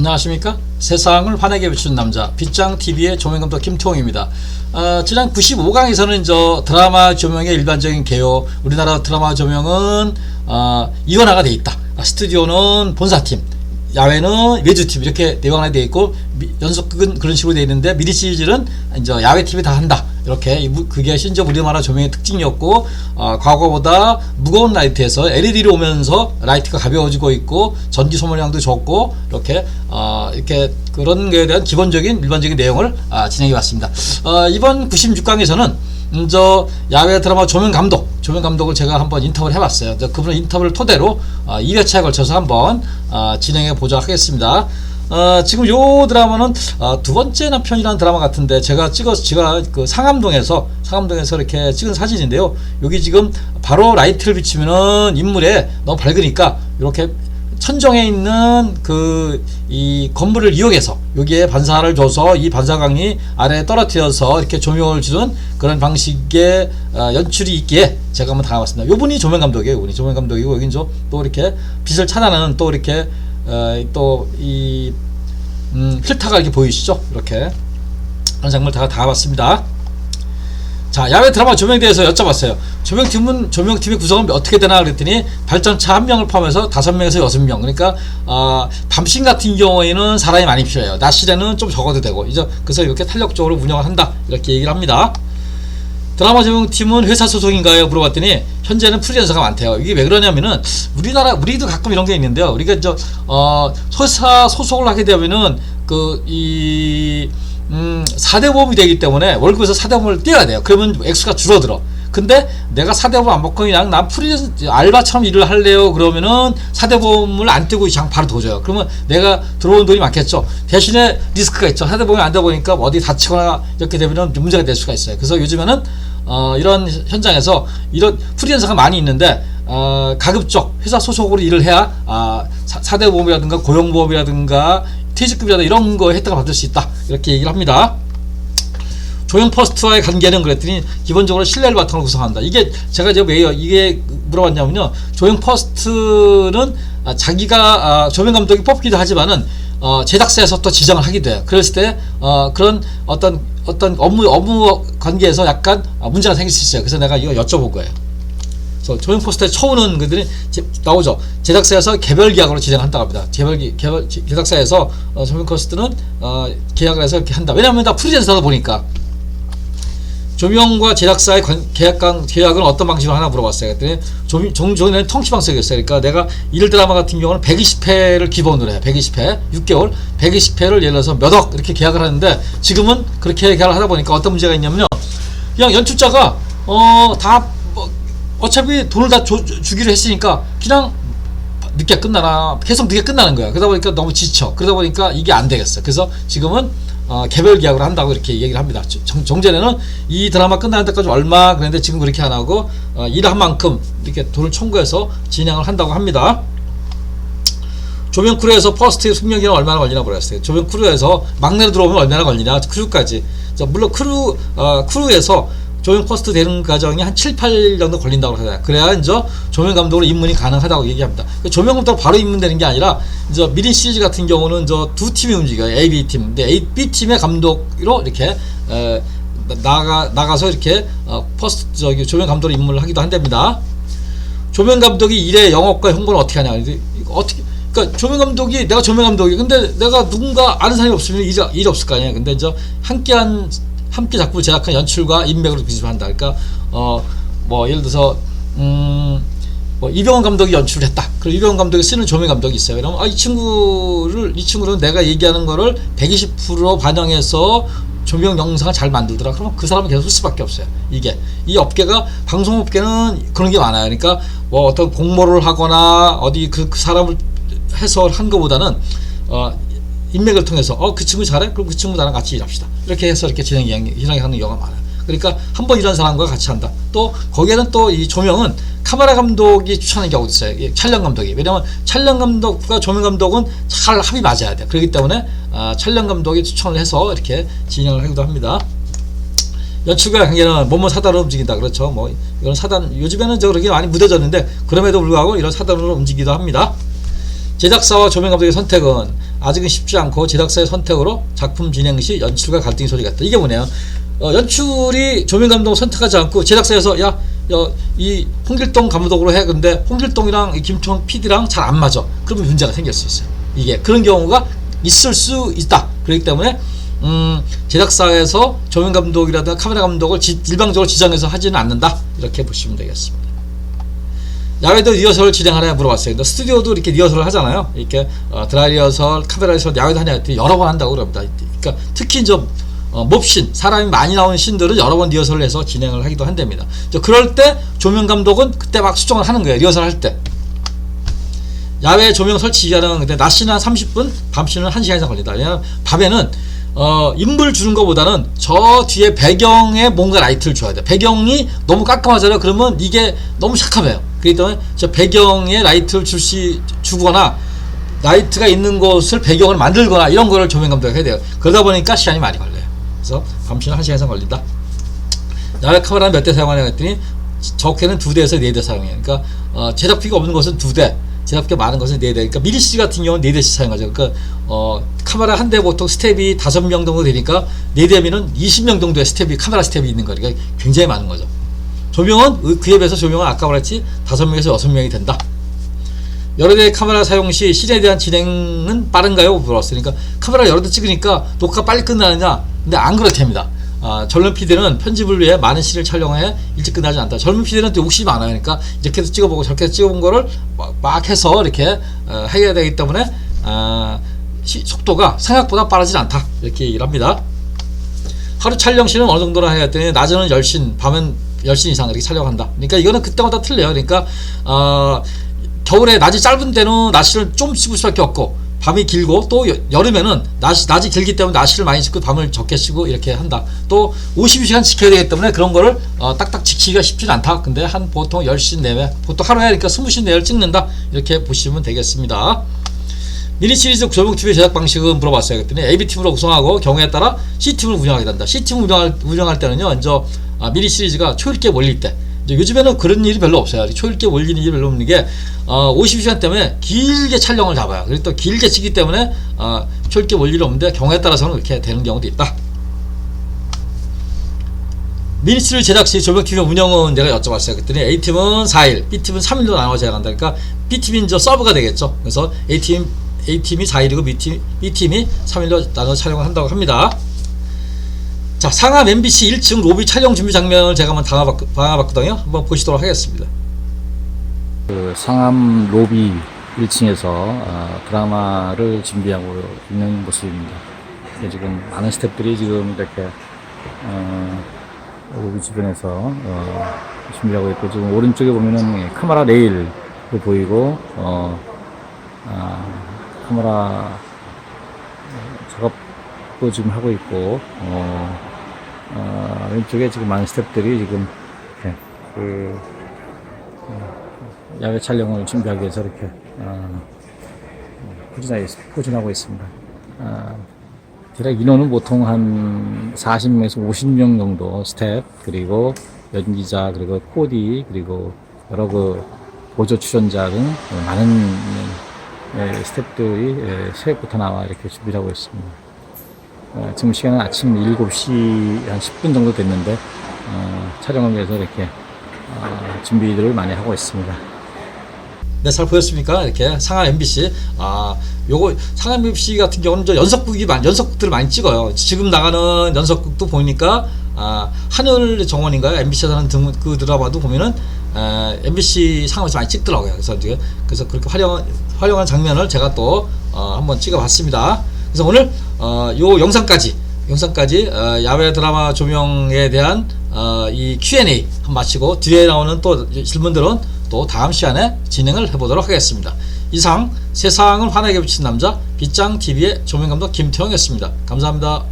안녕하십니까? 세상을 환하게 비추는 남자 빗장TV의 조명감독 김태홍입니다. 지난 95강에서는 드라마 조명의 일반적인 개요, 우리나라 드라마 조명은 이원화가 되어 있다. 스튜디오는 본사팀, 야외는 외주팀, 이렇게 내용화가 되어 있고, 연속극은 그런 식으로 되어 있는데 미니 시리즈는 야외팀이 다 한다. 이렇게 그게 심지어 우리나라 조명의 특징이었고, 과거보다 무거운 라이트에서 LED로 오면서 라이트가 가벼워지고 있고, 전기 소모량도 적고, 이렇게 그런 거에 대한 기본적인 일반적인 내용을 진행해 왔습니다. 이번 96강에서는 야외 드라마 조명 감독을 제가 한번 인터뷰를 해봤어요. 그분 인터뷰를 토대로 2회차에 걸쳐서 한번 진행해 보도록 하겠습니다. 지금 요 드라마는 두 번째나 편이라는 드라마 같은데, 제가 그 상암동에서 이렇게 찍은 사진인데요. 여기 지금 바로 라이트를 비추면은 인물에 너무 밝으니까 이렇게 천정에 있는 이 건물을 이용해서 여기에 반사를 줘서 이 반사광이 아래에 떨어뜨려서 이렇게 조명을 주는 그런 방식의 연출이 있기에 제가 한번 담아봤습니다. 요분이 조명 감독이에요. 요분이 조명 감독이고, 여긴 또 이렇게 빛을 차단하는 또 이렇게 필터가 이렇게 보이시죠? 이렇게 그런 장면을 다 담아봤습니다. 자, 야외 드라마 조명에 대해서 여쭤봤어요. 조명팀의 구성은 어떻게 되나 그랬더니, 발전차 1명을 포함해서 5명에서 6명. 그러니까 밤신 같은 경우에는 사람이 많이 필요해요. 낮 시에는 좀 적어도 되고, 그래서 이렇게 탄력적으로 운영을 한다, 이렇게 얘기를 합니다. 드라마 조명팀은 회사 소속인가요? 물어봤더니 현재는 프리랜서가 많대요. 이게 왜 그러냐면은, 우리도 가끔 이런 게 있는데요. 우리가 회사 소속을 하게 되면은 4대 보험이 되기 때문에 월급에서 4대 보험을 떼야 돼요. 그러면 액수가 줄어들어. 근데 내가 4대 보험 안 받고 그냥 난 프리랜서 알바처럼 일을 할래요. 그러면은 4대 보험을 안 떼고 그냥 바로 더 줘요. 그러면 내가 들어오는 돈이 많겠죠. 대신에 리스크가 있죠. 4대 보험이 안 되다 보니까 어디 다치거나 이렇게 되면은 문제가 될 수가 있어요. 그래서 요즘에는 이런 현장에서 이런 프리랜서가 많이 있는데, 가급적 회사 소속으로 일을 해야 4대 보험이라든가 고용보험이라든가 퇴직급이라든가 이런 거 혜택을 받을 수 있다, 이렇게 얘기를 합니다. 조명 퍼스트와의 관계는 그랬더니 기본적으로 신뢰를 바탕으로 구성한다. 이게 제가 왜 이게 물어봤냐면요, 조명 퍼스트는 자기가 조명 감독이 뽑기도 하지만은 제작사에서 또 지정을 하기도 해요. 그랬을 때 그런 어떤 업무 관계에서 약간 문제가 생길 수 있어요. 그래서 내가 이거 여쭤본 거예요. 조명 포스터에 처우는 그들이 나오죠. 제작사에서 개별 계약으로 진행한다고 합니다. 제작사에서 조명 포스터는 계약을 해서 이렇게 한다. 왜냐하면 다 프리랜서다 보니까. 조명과 제작사의 계약은 어떤 방식으로 하나 물어봤어요. 그랬더니 종전에는 통치 방식이었어요. 그러니까 내가 1드라마 같은 경우는 120회를 기본으로 해요. 120회, 6개월, 120회를 예를 들어서 몇 억 이렇게 계약을 하는데, 지금은 그렇게 계약을 하다 보니까 어떤 문제가 있냐면요, 그냥 연출자가 어차피 돈을 다 주기로 했으니까 그냥 늦게 끝나나, 계속 늦게 끝나는 거야. 그러다 보니까 너무 지쳐. 그러다 보니까 이게 안 되겠어. 그래서 지금은 개별 계약으로 한다고 이렇게 얘기를 합니다. 정전에는 이 드라마 끝나는 데까지 얼마 그랬는데, 지금 그렇게 안 하고 일한 만큼 이렇게 돈을 청구해서 진행을 한다고 합니다. 조명 크루에서 퍼스트 숙명기간 얼마나 걸리나 모르겠어요. 조명 크루에서 막내로 들어오면 얼마나 걸리냐, 크루까지. 물론 크루에서 조명 퍼스트 되는 과정이 한 7, 8일 정도 걸린다고 하잖아요. 그래야 조명 감독으로 입문이 가능하다고 얘기합니다. 조명 감독으로 바로 입문되는 게 아니라, 미니 시리즈 같은 경우는 두 팀이 움직여요. A, B 팀. 근데 A, B 팀의 감독으로 이렇게 나가서 이렇게 조명 감독으로 입문을 하기도 한답니다. 조명 감독이 일의 영업과 홍보를 어떻게 하냐. 그러니까 내가 조명 감독이, 근데 내가 누군가 아는 사람이 없으면 일이 없을 거 아니에요. 근데 함께 작품을 제작한 연출과 인맥으로 비집한다. 그러니까 예를 들어서 이병헌 감독이 연출을 했다. 그리고 이병헌 감독이 쓰는 조명 감독이 있어요. 그러면 이 친구는 내가 얘기하는 거를 120% 반영해서 조명 영상을 잘 만들더라. 그러면 그 사람은 계속 쓸 수밖에 없어요. 이 업계가, 방송업계는 그런 게 많아요. 그러니까 어떤 공모를 하거나 어디 그 사람을 해서 한 것보다는 인맥을 통해서 그 친구 잘해? 그럼 그 친구 나랑 같이 일합시다. 이렇게 해서 이렇게 진행하는 경우가 많아요. 그러니까 한번 이런 사람과 같이 한다. 또 거기에는 또 이 조명은 카메라 감독이 추천하는 경우도 있어요. 촬영 감독이. 왜냐면 촬영 감독과 조명 감독은 잘 합이 맞아야 돼요. 그렇기 때문에 촬영 감독이 추천을 해서 이렇게 진행을 하기도 합니다. 연출과 관계는 뭐뭐 사단으로 움직인다. 그렇죠. 이런 사단, 요즘에는 그렇게 많이 무뎌졌는데, 그럼에도 불구하고 이런 사단으로 움직이기도 합니다. 제작사와 조명 감독의 선택은 아직은 쉽지 않고 제작사의 선택으로 작품 진행 시 연출과 갈등이 소리가 있다. 이게 뭐냐면 연출이 조명 감독을 선택하지 않고 제작사에서 이 홍길동 감독으로 해. 근데 홍길동이랑 이 김청 PD랑 잘 안 맞아. 그러면 문제가 생길 수 있어요. 이게 그런 경우가 있을 수 있다. 그렇기 때문에 제작사에서 조명 감독이라든가 카메라 감독을 일방적으로 지정해서 하지는 않는다. 이렇게 보시면 되겠습니다. 야외도 리허설을 진행하냐 물어봤어요. 근데 스튜디오도 이렇게 리허설을 하잖아요. 이렇게 드라이 리허설, 카메라 리허설, 야외도 하냐 했더니 여러 번 한다고 그럽니다. 그러니까 특히 이제 몹신, 사람이 많이 나오는 씬들은 여러 번 리허설을 해서 진행을 하기도 한답니다. 그럴 때 조명 감독은 그때 막 수정을 하는 거예요. 리허설 할 때. 야외 조명 설치 기간은 근데 낮 시는 한 30분, 밤 시는 1시간 이상 걸린다. 왜냐면 밤에는 인물 주는 것보다는 저 뒤에 배경에 뭔가 라이트를 줘야 돼. 배경이 너무 깜깜하잖아요. 그러면 이게 너무 샤카해요. 그렇기 때문에 저 배경에 라이트를 주거나 라이트가 있는 곳을 배경을 만들거나 이런 거를 조명 감독이 해야 돼요. 그러다 보니까 시간이 많이 걸려요. 그래서 밤시는 1시간 이상 걸린다. 야외 카메라는 몇 대 사용하냐 했더니 적게는 2대에서 4대 사용해요. 그러니까 제작비가 없는 것은 2대, 제작비가 많은 것은 4대. 그러니까 미리시리 같은 경우는 4대씩 사용하죠. 그러니까 카메라 한 대 보통 스텝이 5명 정도 되니까 4대면은 20명 정도의 스텝이 카메라 스텝이 있는 거니까 굉장히 많은 거죠. 조명은 그에 비해서 조명은 아까 말했지 5명에서 6명이 된다. 여러 대의 카메라 사용 시 씬에 대한 진행은 빠른가요? 물어봤어요. 그러니까 카메라 여러 대 찍으니까 녹화 빨리 끝나느냐? 근데 안 그렇답니다. 젊은 PD는 편집을 위해 많은 씬을 촬영해 일찍 끝나지 않다. 젊은 PD는 또 욕심이 많아요. 그러니까 이렇게 해서 찍어보고 저렇게 해서 찍어본 거를 막 해서 이렇게 해야 되기 때문에 속도가 생각보다 빠르지 않다. 이렇게 얘기를 합니다. 하루 촬영 시는 어느 정도나 해야 했더니 낮에는 10씬, 밤은 10씬 이상 이렇게 촬영한다. 그러니까 이거는 그때마다 틀려요. 그러니까 겨울에 낮이 짧은 때는 낮시를 좀 찍을 수밖에 없고 밤이 길고 또 여름에는 낮이 길기 때문에 낮시를 많이 찍고 밤을 적게 쓰고 이렇게 한다. 또 52시간 지켜야 되기 때문에 그런 거를 딱딱 지키기가 쉽지는 않다. 근데 한 보통 10씬 내외, 보통 하루에 하니까 20씬 내외를 찍는다. 이렇게 보시면 되겠습니다. 미니 시리즈 조명TV 제작 방식은 물어봤어요. 그랬더니 AB팀으로 구성하고 경우에 따라 C팀을 운영하게 된다. C팀 운영할 때는요, 이제 미니 시리즈가 초일기에 몰릴 때, 요즘에는 그런 일이 별로 없어요. 초일기에 몰리는 일이 별로 없는 게 52시간 때문에 길게 촬영을 잡아요. 그리고 또 길게 찍기 때문에 초일기에 몰릴 일이 없는데 경우에 따라서는 그렇게 되는 경우도 있다. 미니 시리즈 제작 시 조명TV 운영은 내가 여쭤봤어요. 그랬더니 A팀은 4일, B팀은 3일로 나눠져야 한다. 그러니까 B팀이 이제 서브가 되겠죠. 그래서 A팀이 4일이고 B팀이 3일로 나눠 촬영을 한다고 합니다. 자, 상암 MBC 1층 로비 촬영 준비 장면을 제가 한번 담아봤거든요. 한번 보시도록 하겠습니다. 그 상암 로비 1층에서 드라마를 준비하고 있는 모습입니다. 지금 많은 스태프들이 지금 이렇게 로비 주변에서 준비하고 있고, 지금 오른쪽에 보면은 카메라 레일도 보이고 카메라 작업도 지금 하고 있고, 왼쪽에 지금 많은 스태프들이 지금 야외 촬영을 준비하기 위해서 이렇게 포진하고 있습니다. 대략 인원은 보통 한 40명에서 50명 정도 스태프, 그리고 연기자, 그리고 코디, 그리고 여러 보조 출연자 등 많은 스태프들이 새벽부터 나와 이렇게 준비를 하고 있습니다. 지금 시간은 아침 7시 한 10분 정도 됐는데 촬영을 위해서 이렇게 준비들을 많이 하고 있습니다. 네, 잘 보였습니까? 이렇게 상암 MBC. 요거 상암 MBC 같은 경우는 연속극들을 많이 찍어요. 지금 나가는 연속극도 보니까 하늘 정원인가요? MBC에서 하는 그 드라마도 보면은 MBC 상암에서 많이 찍더라고요. 그래서 그렇게 활용한 장면을 제가 또 한번 찍어봤습니다. 그래서 오늘 요 영상까지 야외 드라마 조명에 대한 이 Q&A 한번 마치고 뒤에 나오는 또 질문들은 또 다음 시간에 진행을 해보도록 하겠습니다. 이상 세상을 환하게 비친 남자 빗장TV의 조명감독 김태형이었습니다. 감사합니다.